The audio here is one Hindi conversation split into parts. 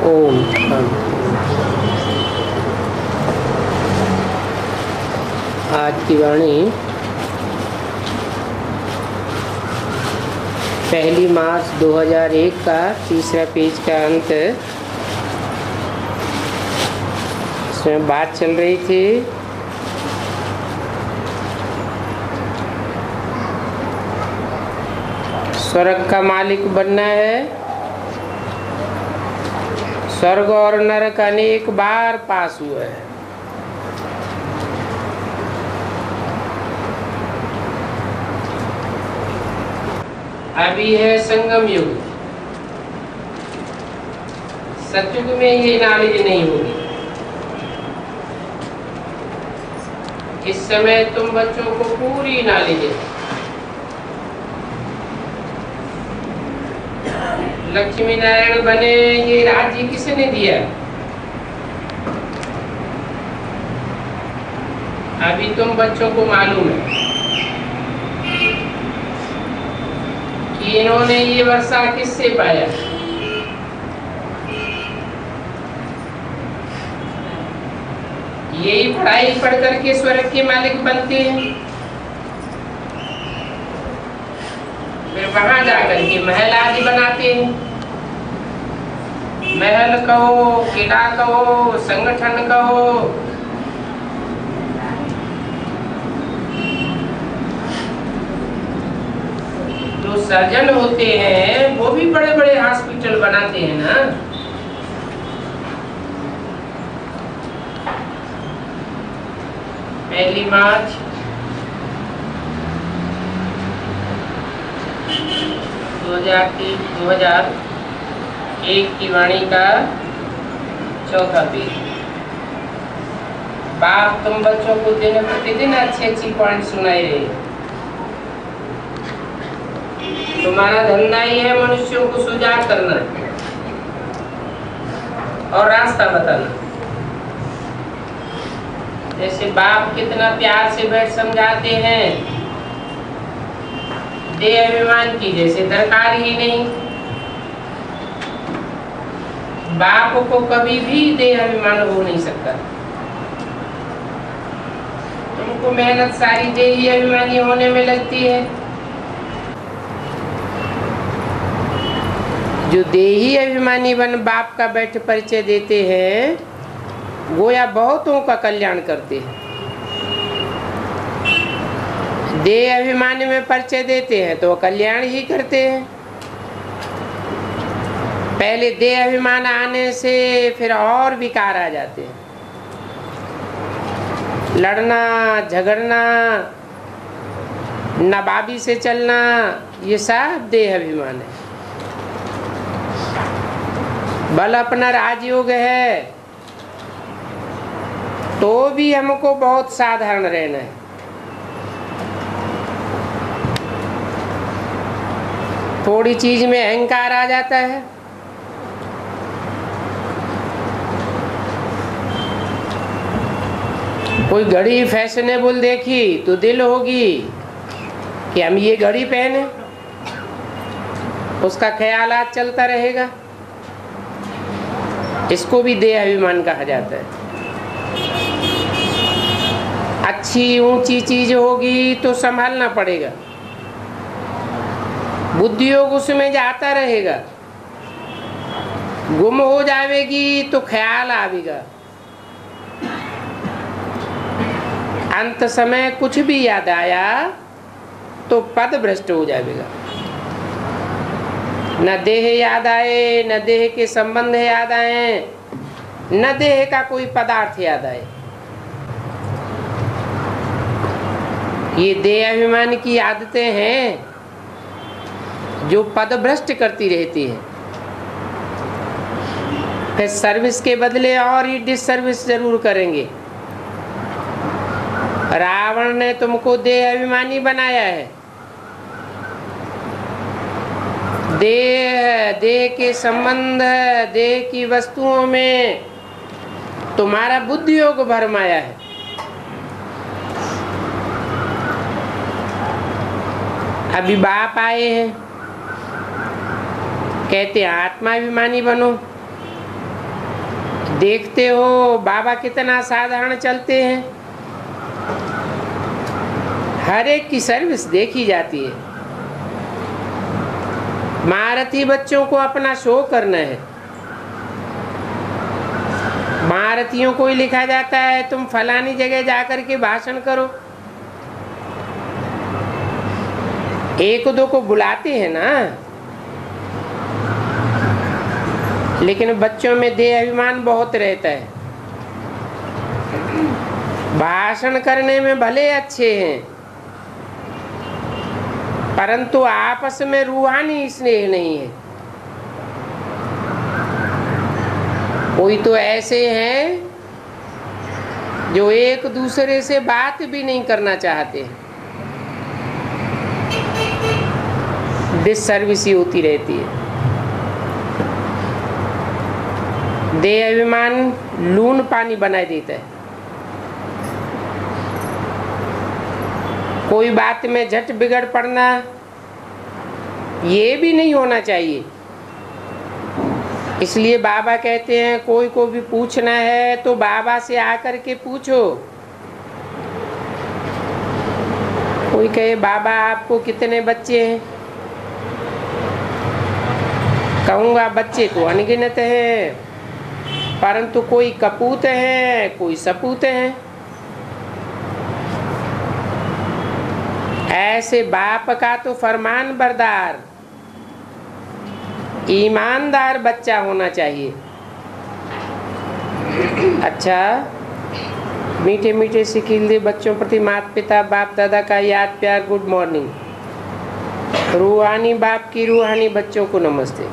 ओम। आज की वाणी 1 मार्च 2001 का तीसरा पेज का अंत। इसमें बात चल रही थी स्वर्ग का मालिक बनना है। स्वर्ग और नरक अनेक बार पास हुआ है। अभी है संगम युग। सतयुग में ये नॉलेज नहीं होगी। इस समय तुम बच्चों को पूरी नॉलेज है। लक्ष्मी नारायण बने, ये राज्य किसने दिया? अभी तुम बच्चों को मालूम है कि इन्होंने ये वर्षा किससे पाया। यही पढ़ाई पढ़ करके स्वर्ग के मालिक बनते हैं। फिर वहां जाकर के महल आदि बनाते हैं। महल कहो, किला कहो, संगठन कहो, जो सर्जन होते हैं वो भी बड़े बड़े हॉस्पिटल बनाते हैं ना। पहली मार्च 2001 की वाणी का चौथा पेज। बाप तुम बच्चों को दिन प्रतिदिन अच्छी पॉइंट सुनाई रहे। तुम्हारा धंधा ही है मनुष्यों को सुजाग करना और रास्ता बताना। जैसे बाप कितना प्यार से बैठ समझाते हैं, देह अभिमान की जैसे दरकार ही नहीं। बाप को कभी भी देह अभिमान हो नहीं सकता। तुमको मेहनत सारी देही अभिमानी होने में लगती है। जो देही अभिमानी बन बाप का बैठ परिचय देते हैं गोया बहुतों का कल्याण करते हैं। देह अभिमानी में परिचय देते हैं तो कल्याण ही करते हैं। पहले देह अभिमान आने से फिर और विकार आ जाते हैं। लड़ना झगड़ना, नवाबी से चलना, ये सब देह अभिमान है। बल अपना राजयोग है तो भी हमको बहुत साधारण रहना है। थोड़ी चीज में अहंकार आ जाता है। कोई घड़ी फैशनेबल देखी तो दिल होगी कि हम ये घड़ी पहने, उसका ख्यालात चलता रहेगा। इसको भी देह अभिमान कहा जाता है। अच्छी ऊंची चीज होगी तो संभालना पड़ेगा। बुद्धि योग उसमें जाता रहेगा। गुम हो जाएगी तो ख्याल आवेगा। अंत समय कुछ भी याद आया तो पद भ्रष्ट हो जाएगा। न देह याद आए, न देह के संबंध याद आए, न देह का कोई पदार्थ याद आए। ये देह अभिमान की आदतें हैं जो पद भ्रष्ट करती रहती है। फिर सर्विस के बदले और ही डिसर्विस जरूर करेंगे। रावण ने तुमको देह अभिमानी बनाया है। देह के संबंध, देह की वस्तुओं में तुम्हारा बुद्धि योग भरमाया है। अभी बाप आए हैं, कहते हैं आत्माभिमानी बनो। देखते हो बाबा कितना साधारण चलते हैं, हर एक की सर्विस देखी जाती है। महारथी बच्चों को अपना शो करना है। महारथियों को ही लिखा जाता है तुम फलानी जगह जाकर के भाषण करो। एक दो को बुलाते हैं ना, लेकिन बच्चों में देह अभिमान बहुत रहता है। भाषण करने में भले अच्छे हैं, परंतु आपस में रूहानी स्नेह नहीं है। कोई तो ऐसे हैं जो एक दूसरे से बात भी नहीं करना चाहते, डिससर्विस ही होती रहती है। देह अभिमान लून पानी बना देता है। कोई बात में झट बिगड़ पड़ना ये भी नहीं होना चाहिए। इसलिए बाबा कहते हैं कोई को भी पूछना है तो बाबा से आकर के पूछो। कोई कहे बाबा आपको कितने बच्चे हैं, कहूँगा बच्चे तो अनगिनत हैं, परंतु कोई कपूत है कोई सपूत हैं। ऐसे बाप का तो फरमान बरदार ईमानदार बच्चा होना चाहिए। अच्छा, मीठे मीठे से खिलते बच्चों प्रति माता पिता बाप दादा का याद प्यार गुड मॉर्निंग। रूहानी बाप की रूहानी बच्चों को नमस्ते।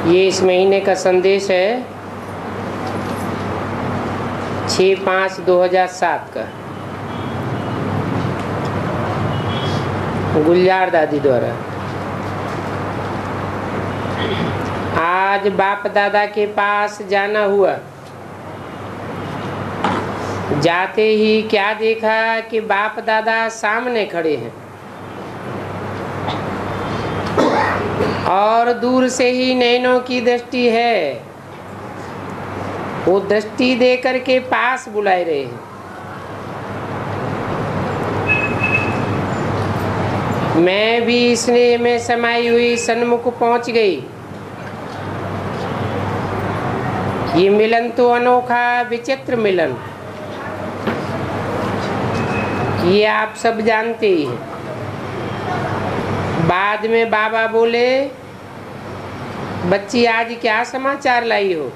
ये इस महीने का संदेश है 6/5/2007 का, गुलजार दादी द्वारा। आज बाप दादा के पास जाना हुआ। जाते ही क्या देखा कि बाप दादा सामने खड़े हैं और दूर से ही नैनों की दृष्टि है, वो दृष्टि दे करके पास बुलाए रहे हैं। मैं भी स्नेह में समाई हुई सन्मुख पहुंच गई। ये मिलन तो अनोखा विचित्र मिलन, ये आप सब जानते ही हैं। बाद में बाबा बोले बच्ची आज क्या समाचार लाई हो।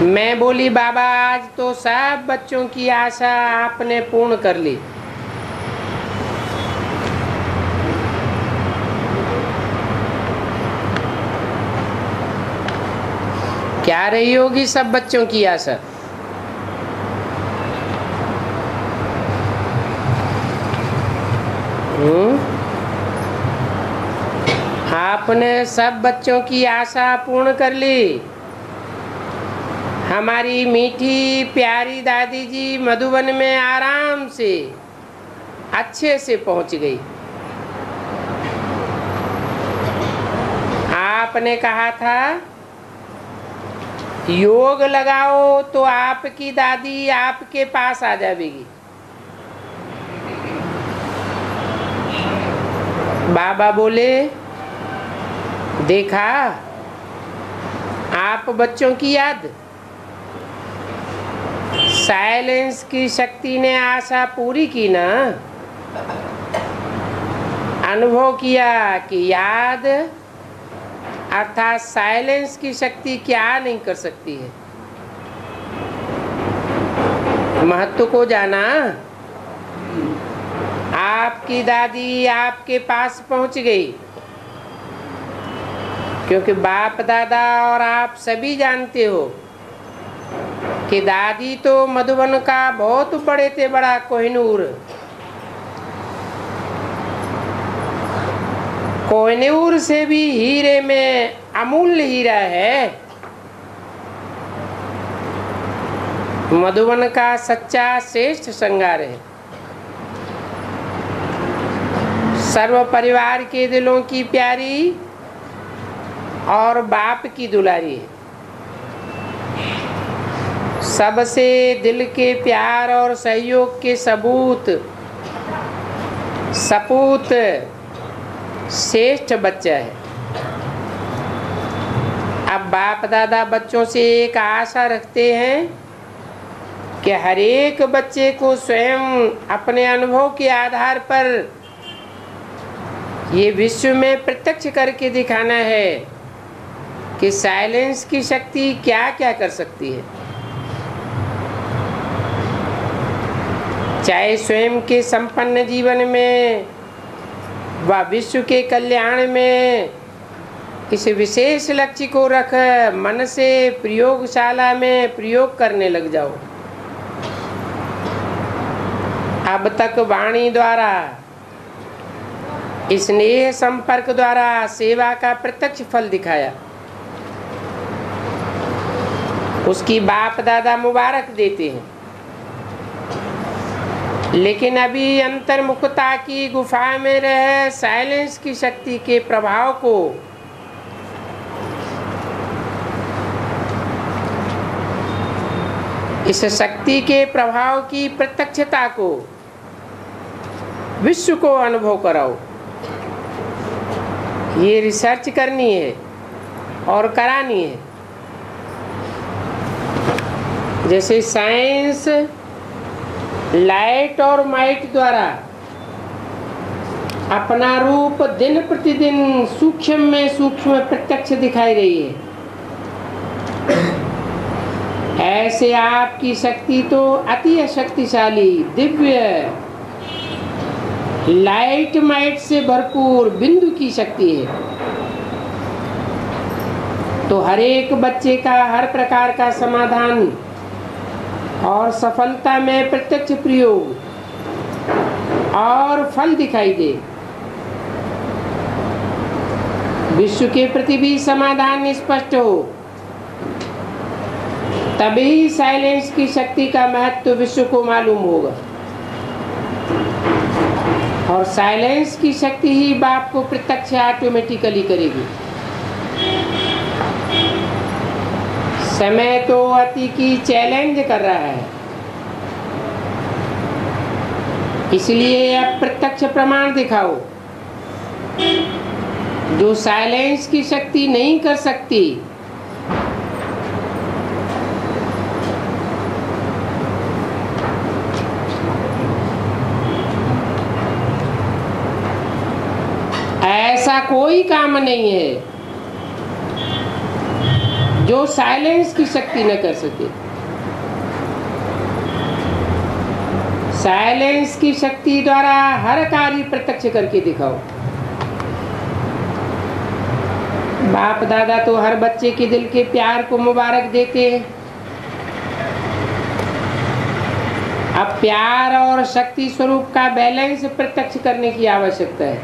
मैं बोली बाबा आज तो सब बच्चों की आशा आपने पूर्ण कर ली। क्या रही होगी सब बच्चों की आशा। आपने सब बच्चों की आशा पूर्ण कर ली। हमारी मीठी प्यारी दादी जी मधुबन में आराम से अच्छे से पहुंच गई। आपने कहा था योग लगाओ तो आपकी दादी आपके पास आ जाएगी। बाबा बोले देखा आप बच्चों की याद, साइलेंस की शक्ति ने आशा पूरी की ना। अनुभव किया कि याद अर्थात साइलेंस की शक्ति क्या नहीं कर सकती है। महत्व को जाना। आपकी दादी आपके पास पहुंच गई, क्योंकि बाप दादा और आप सभी जानते हो कि दादी तो मधुबन का बहुत बड़े थे बड़ा कोहिनूर। कोहिनूर से भी हीरे में अमूल्य हीरा है। मधुबन का सच्चा श्रेष्ठ श्रृंगार है। सर्व परिवार के दिलों की प्यारी और बाप की दुलारी है। सबसे दिल के प्यार और सहयोग के सपूत श्रेष्ठ बच्चा है। अब बाप दादा बच्चों से एक आशा रखते हैं कि हर एक बच्चे को स्वयं अपने अनुभव के आधार पर ये विश्व में प्रत्यक्ष करके दिखाना है कि साइलेंस की शक्ति क्या क्या कर सकती है। चाहे स्वयं के संपन्न जीवन में व विश्व के कल्याण में इस विशेष लक्ष्य को रख मन से प्रयोगशाला में प्रयोग करने लग जाओ। अब तक वाणी द्वारा, स्नेह संपर्क द्वारा सेवा का प्रत्यक्ष फल दिखाया, उसकी बाप दादा मुबारक देते हैं। लेकिन अभी अंतर्मुखता की गुफा में रह साइलेंस की शक्ति के प्रभाव को इस शक्ति के प्रभाव की प्रत्यक्षता को विश्व को अनुभव कराओ। ये रिसर्च करनी है और करानी है। जैसे साइंस लाइट और माइट द्वारा अपना रूप दिन प्रतिदिन सूक्ष्म में सूक्ष्म प्रत्यक्ष दिखाई रही है, ऐसे आपकी शक्ति तो अति शक्तिशाली दिव्य लाइट माइट से भरपूर बिंदु की शक्ति है। तो हर एक बच्चे का हर प्रकार का समाधान और सफलता में प्रत्यक्ष प्रयोग और फल दिखाई दे। विश्व के प्रति भी समाधान स्पष्ट हो, तभी साइलेंस की शक्ति का महत्व विश्व को मालूम होगा। और साइलेंस की शक्ति ही बाप को प्रत्यक्ष ऑटोमेटिकली करेगी। समय तो अति की चैलेंज कर रहा है, इसलिए अब प्रत्यक्ष प्रमाण दिखाओ जो साइलेंस की शक्ति नहीं कर सकती। ऐसा कोई काम नहीं है जो साइलेंस की शक्ति न कर सके। साइलेंस की शक्ति द्वारा हर कार्य प्रत्यक्ष करके दिखाओ। बाप दादा तो हर बच्चे के दिल के प्यार को मुबारक देते हैं। अब प्यार और शक्ति स्वरूप का बैलेंस प्रत्यक्ष करने की आवश्यकता है,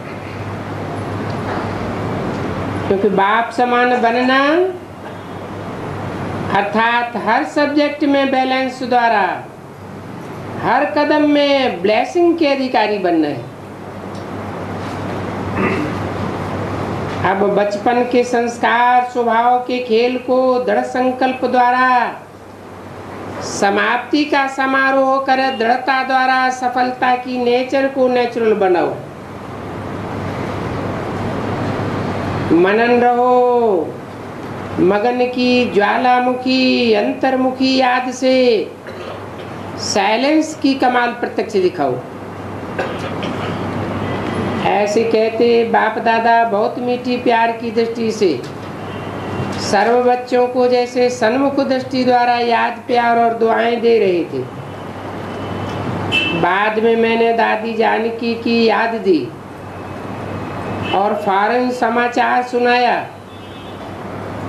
क्योंकि बाप समान बनना अर्थात हर सब्जेक्ट में बैलेंस द्वारा हर कदम में ब्लेसिंग के अधिकारी बनना है। अब बचपन के संस्कार स्वभाव के खेल को दृढ़ संकल्प द्वारा समाप्ति का समारोह कर दृढ़ता द्वारा सफलता की नेचर को नेचुरल बनाओ। मनन रहो मगन की ज्वालामुखी अंतर्मुखी याद से साइलेंस की कमाल प्रत्यक्ष दिखाओ। ऐसे कहते बाप दादा बहुत मीठी प्यार की दृष्टि से सर्व बच्चों को जैसे सन्मुख दृष्टि द्वारा याद प्यार और दुआएं दे रहे थे। बाद में मैंने दादी जानकी की याद दी और फॉरेन समाचार सुनाया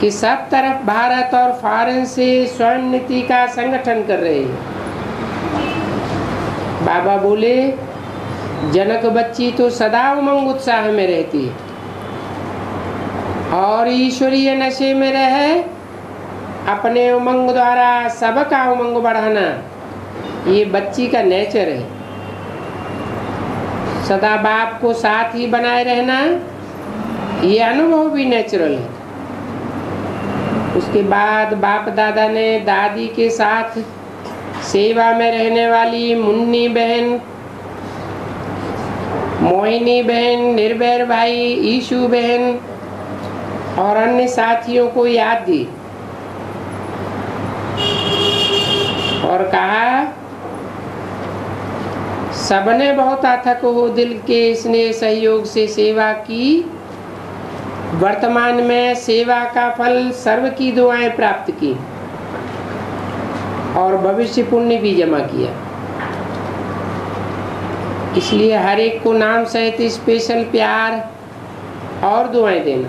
कि सब तरफ भारत और फॉरेन से स्वयं नीति का संगठन कर रहे हैं। बाबा बोले जनक बच्ची तो सदा उमंग उत्साह में रहती है, और ईश्वरीय नशे में रहे, अपने उमंग द्वारा सबका उमंग बढ़ाना, ये बच्ची का नेचर है। सदा बाप को साथ ही बनाए रहना, ये अनुभव भी नेचुरल है। उसके बाद बाप दादा ने दादी के साथ सेवा में रहने वाली मुन्नी बहन, मोहिनी बहन, निर्भय भाई, ईशु बहन और अन्य साथियों को याद दी और कहा, सबने बहुत अथक हो दिल के स्नेह सहयोग से सेवा की। वर्तमान में सेवा का फल सर्व की दुआएं प्राप्त की और भविष्य पुण्य भी जमा किया। इसलिए हर एक को नाम सहित स्पेशल प्यार और दुआएं देना।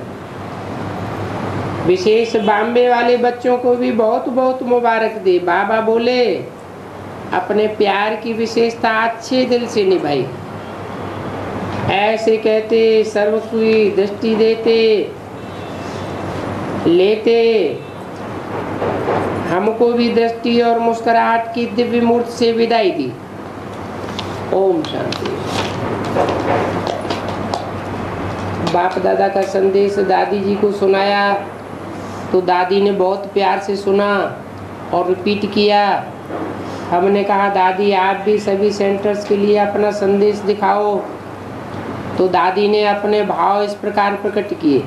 विशेष बॉम्बे वाले बच्चों को भी बहुत बहुत मुबारक दे। बाबा बोले अपने प्यार की विशेषता अच्छे दिल से निभाई। ऐसे कहते सर्व की दृष्टि देते लेते हमको भी दृष्टि और मुस्कुराहट की दिव्य मूर्ति से विदाई दी। ओम शांति। बाप दादा का संदेश दादी जी को सुनाया तो दादी ने बहुत प्यार से सुना और रिपीट किया। हमने कहा दादी आप भी सभी सेंटर्स के लिए अपना संदेश दिखाओ, तो दादी ने अपने भाव इस प्रकार प्रकट किए।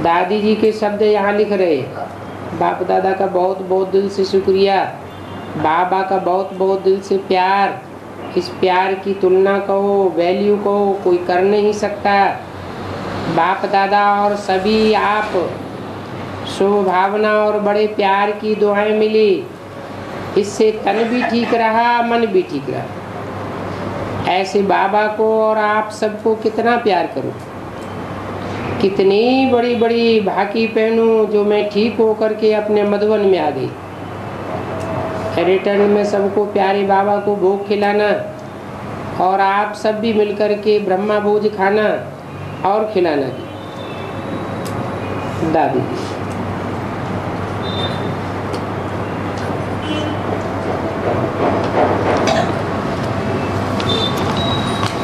दादी जी के शब्द यहाँ लिख रहे, बाप दादा का बहुत बहुत दिल से शुक्रिया, बाबा का बहुत बहुत दिल से प्यार। इस प्यार की तुलना कहो, वैल्यू कहो, कोई कर नहीं सकता। बाप दादा और सभी आप शुभ भावना और बड़े प्यार की दुआएं मिली। इससे तन भी ठीक रहा, मन भी ठीक रहा। ऐसे बाबा को और आप सबको कितना प्यार करूं, कितनी बड़ी बड़ी भाकी पहनूं जो मैं ठीक होकर के अपने मधुबन में आ गई। रिटर्न में सबको प्यारे बाबा को भोग खिलाना और आप सब भी मिलकर के ब्रह्मा भोज खाना और खिलाना भी। दादी